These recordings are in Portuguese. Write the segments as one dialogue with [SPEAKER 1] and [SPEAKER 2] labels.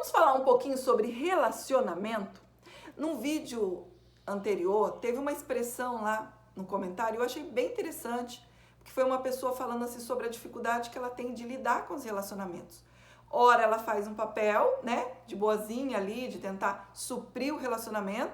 [SPEAKER 1] Vamos falar um pouquinho sobre relacionamento? Num vídeo anterior, teve uma expressão lá no comentário, eu achei bem interessante, porque foi uma pessoa falando assim sobre a dificuldade que ela tem de lidar com os relacionamentos. Ora, ela faz um papel, né, de boazinha ali, de tentar suprir o relacionamento,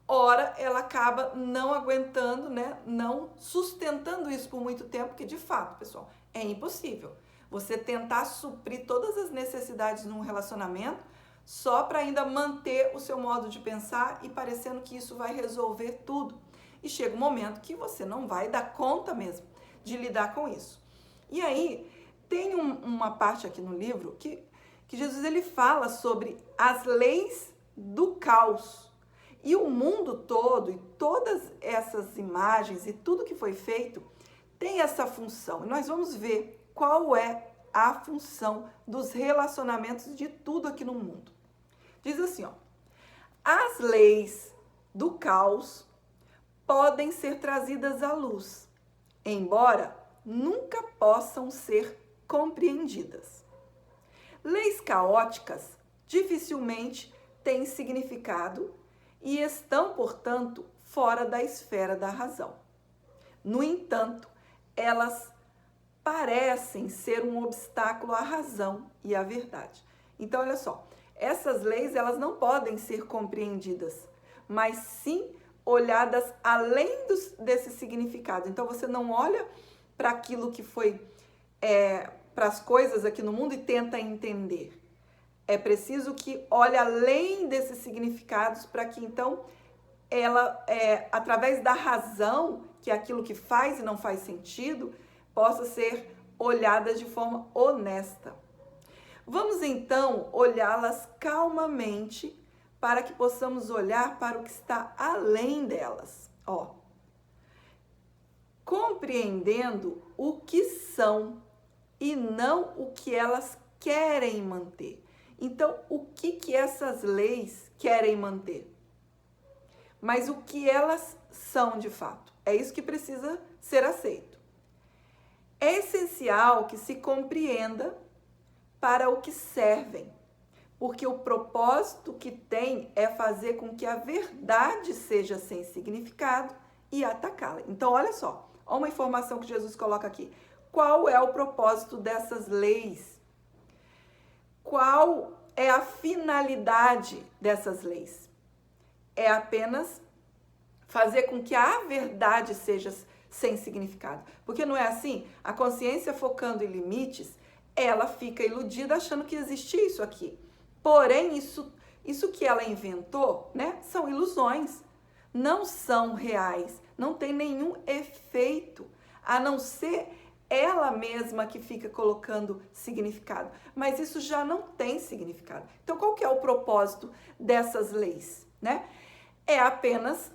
[SPEAKER 1] ora, ela acaba não aguentando, né, não sustentando isso por muito tempo, porque de fato, pessoal, é impossível você tentar suprir todas as necessidades num relacionamento só para ainda manter o seu modo de pensar e parecendo que isso vai resolver tudo. E chega um momento que você não vai dar conta mesmo de lidar com isso. E aí, tem uma parte aqui no livro que Jesus ele fala sobre as leis do caos. E o mundo todo e todas essas imagens e tudo que foi feito tem essa função. E nós vamos ver qual é a função dos relacionamentos de tudo aqui no mundo. Diz assim, ó: as leis do caos podem ser trazidas à luz, embora nunca possam ser compreendidas. Leis caóticas dificilmente têm significado e estão, portanto, fora da esfera da razão. No entanto, elas parecem ser um obstáculo à razão e à verdade. Então, olha só, essas leis elas não podem ser compreendidas, mas sim olhadas além desse significado. Então, você não olha para aquilo que foi, para as coisas aqui no mundo e tenta entender. É preciso que olhe além desses significados para que, então, ela, através da razão, que é aquilo que faz e não faz sentido, possa ser olhada de forma honesta. Vamos, então, olhá-las calmamente para que possamos olhar para o que está além delas. Ó, compreendendo o que são e não o que elas querem manter. Então, o que essas leis querem manter? Mas o que elas são de fato? É isso que precisa ser aceito. É essencial que se compreenda para o que servem, porque o propósito que tem é fazer com que a verdade seja sem significado e atacá-la. Então, olha só, olha uma informação que Jesus coloca aqui. Qual é o propósito dessas leis? Qual é a finalidade dessas leis? É apenas fazer com que a verdade seja sem significado. Porque não é assim? A consciência focando em limites, ela fica iludida achando que existe isso aqui. Porém, isso que ela inventou, né, são ilusões. Não são reais, não tem nenhum efeito, a não ser ela mesma que fica colocando significado. Mas isso já não tem significado. Então, qual que é o propósito dessas leis, né? É apenas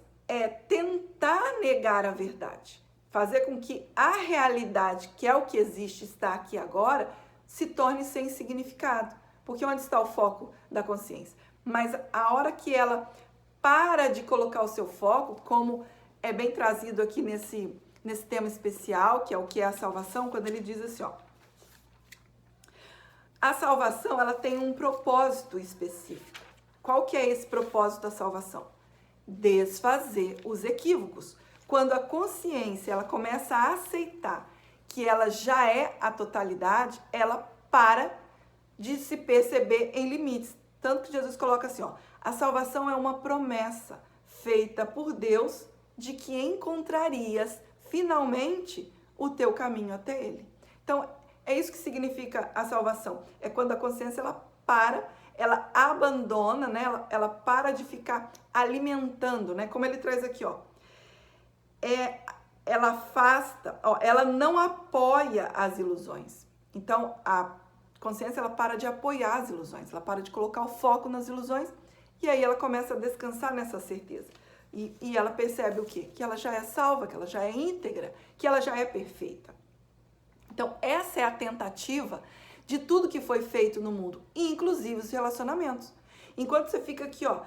[SPEAKER 1] tentar negar a verdade. Fazer com que a realidade, que é o que existe, está aqui agora, se torne sem significado. Porque onde está o foco da consciência? Mas a hora que ela para de colocar o seu foco, como é bem trazido aqui nesse tema especial, que é o que é a salvação, quando ele diz assim, ó: a salvação, ela tem um propósito específico. Qual que é esse propósito da salvação? Desfazer os equívocos. Quando a consciência ela começa a aceitar que ela já é a totalidade, ela para de se perceber em limites. Tanto que Jesus coloca assim, ó: a salvação é uma promessa feita por Deus de que encontrarias finalmente o teu caminho até Ele. Então, é isso que significa a salvação. É quando a consciência ela para, ela abandona, né? Ela para de ficar alimentando, né? Como ele traz aqui, ó. Ela afasta, ó, ela não apoia as ilusões. Então, a consciência ela para de apoiar as ilusões, ela para de colocar o foco nas ilusões e aí ela começa a descansar nessa certeza. E ela percebe o quê? Que ela já é salva, que ela já é íntegra, que ela já é perfeita. Então, essa é a tentativa de tudo que foi feito no mundo, inclusive os relacionamentos. Enquanto você fica aqui, ó,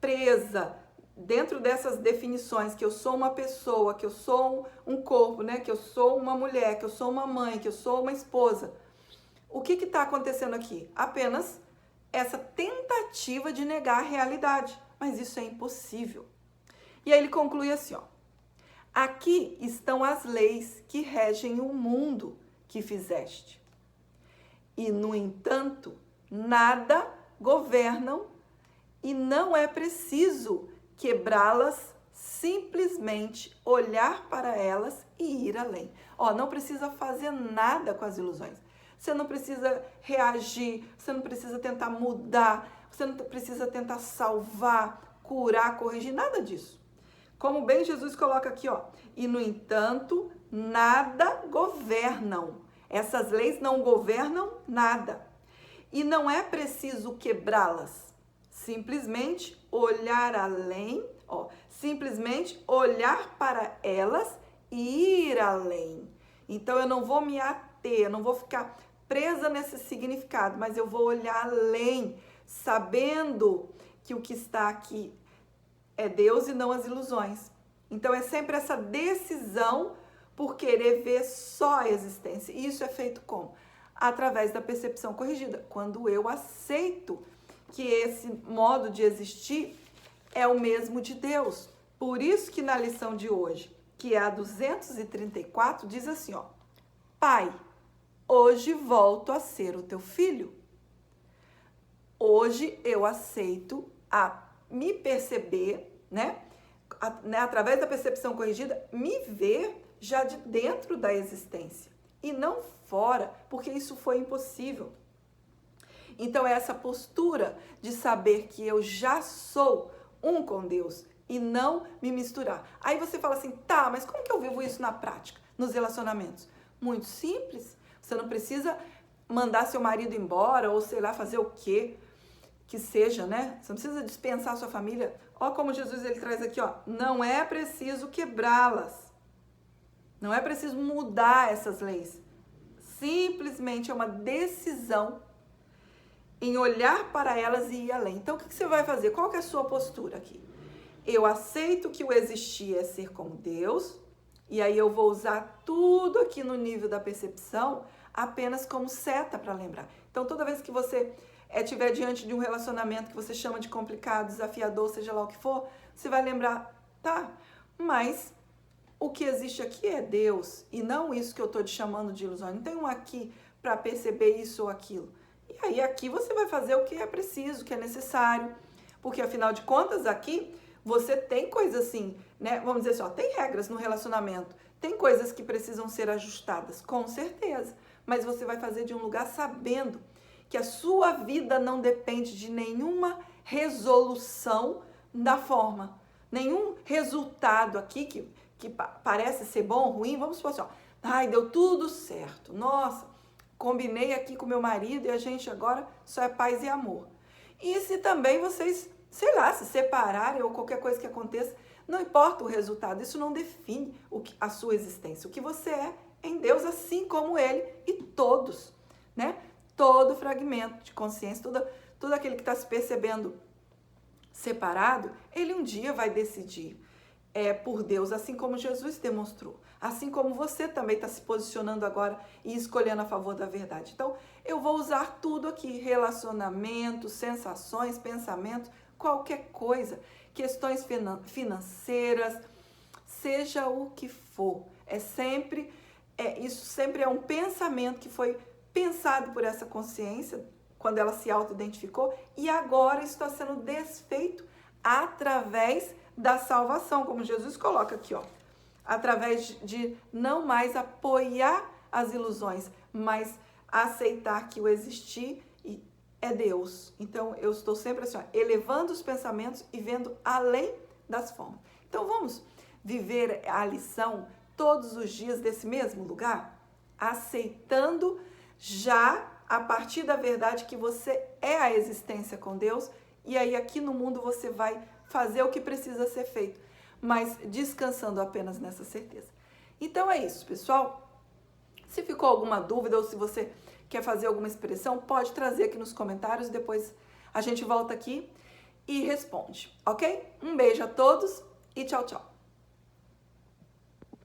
[SPEAKER 1] presa dentro dessas definições, que eu sou uma pessoa, que eu sou um corpo, né? Que eu sou uma mulher, que eu sou uma mãe, que eu sou uma esposa. O que está acontecendo aqui? Apenas essa tentativa de negar a realidade, mas isso é impossível. E aí ele conclui assim, ó: aqui estão as leis que regem o mundo que fizeste. E, no entanto, nada governam e não é preciso quebrá-las, simplesmente olhar para elas e ir além. Ó, não precisa fazer nada com as ilusões. Você não precisa reagir, você não precisa tentar mudar, você não precisa tentar salvar, curar, corrigir, nada disso. Como bem Jesus coloca aqui, ó: e no entanto, nada governam. Essas leis não governam nada. E não é preciso quebrá-las. Simplesmente olhar além, ó, simplesmente olhar para elas e ir além. Então eu não vou me ater, eu não vou ficar presa nesse significado, mas eu vou olhar além, sabendo que o que está aqui é Deus e não as ilusões. Então é sempre essa decisão por querer ver só a existência. E isso é feito como? Através da percepção corrigida. Quando eu aceito que esse modo de existir é o mesmo de Deus. Por isso que na lição de hoje, que é a 234, diz assim, ó: Pai, hoje volto a ser o teu filho. Hoje eu aceito a me perceber, né? Através da percepção corrigida, me ver já de dentro da existência e não fora, porque isso foi impossível. Então é essa postura de saber que eu já sou um com Deus e não me misturar. Aí você fala assim, tá, mas como que eu vivo isso na prática, nos relacionamentos? Muito simples. Você não precisa mandar seu marido embora ou sei lá, fazer o quê que seja, né? Você não precisa dispensar a sua família. Ó como Jesus ele traz aqui, ó: não é preciso quebrá-las. Não é preciso mudar essas leis. Simplesmente é uma decisão em olhar para elas e ir além. Então, o que você vai fazer? Qual que é a sua postura aqui? Eu aceito que o existir é ser como Deus, e aí eu vou usar tudo aqui no nível da percepção apenas como seta para lembrar. Então, toda vez que você estiver diante de um relacionamento que você chama de complicado, desafiador, seja lá o que for, você vai lembrar, tá, mas o que existe aqui é Deus e não isso que eu estou te chamando de ilusão. Não tem um aqui para perceber isso ou aquilo. E aí aqui você vai fazer o que é preciso, o que é necessário, porque afinal de contas aqui você tem coisas assim, né? Vamos dizer assim, ó, tem regras no relacionamento, tem coisas que precisam ser ajustadas, com certeza, mas você vai fazer de um lugar sabendo que a sua vida não depende de nenhuma resolução da forma, nenhum resultado aqui que parece ser bom ou ruim. Vamos supor assim, ó, ai, deu tudo certo, nossa, combinei aqui com meu marido e a gente agora só é paz e amor. E se também vocês, sei lá, se separarem ou qualquer coisa que aconteça, não importa o resultado, isso não define a sua existência. O que você é em Deus, assim como Ele e todos, né? Todo fragmento de consciência, todo aquele que está se percebendo separado, ele um dia vai decidir por Deus, assim como Jesus demonstrou. Assim como você também está se posicionando agora e escolhendo a favor da verdade. Então, eu vou usar tudo aqui, relacionamentos, sensações, pensamentos, qualquer coisa, questões financeiras, seja o que for. Isso sempre é um pensamento que foi pensado por essa consciência, quando ela se auto-identificou, e agora está sendo desfeito através da salvação, como Jesus coloca aqui, ó, através de não mais apoiar as ilusões, mas aceitar que o existir é Deus. Então, eu estou sempre assim, ó, elevando os pensamentos e vendo além das formas. Então, vamos viver a lição todos os dias desse mesmo lugar, aceitando já a partir da verdade que você é a existência com Deus, e aí aqui no mundo você vai fazer o que precisa ser feito, mas descansando apenas nessa certeza. Então é isso, pessoal. Se ficou alguma dúvida ou se você quer fazer alguma expressão, pode trazer aqui nos comentários, depois a gente volta aqui e responde, ok? Um beijo a todos e tchau, tchau.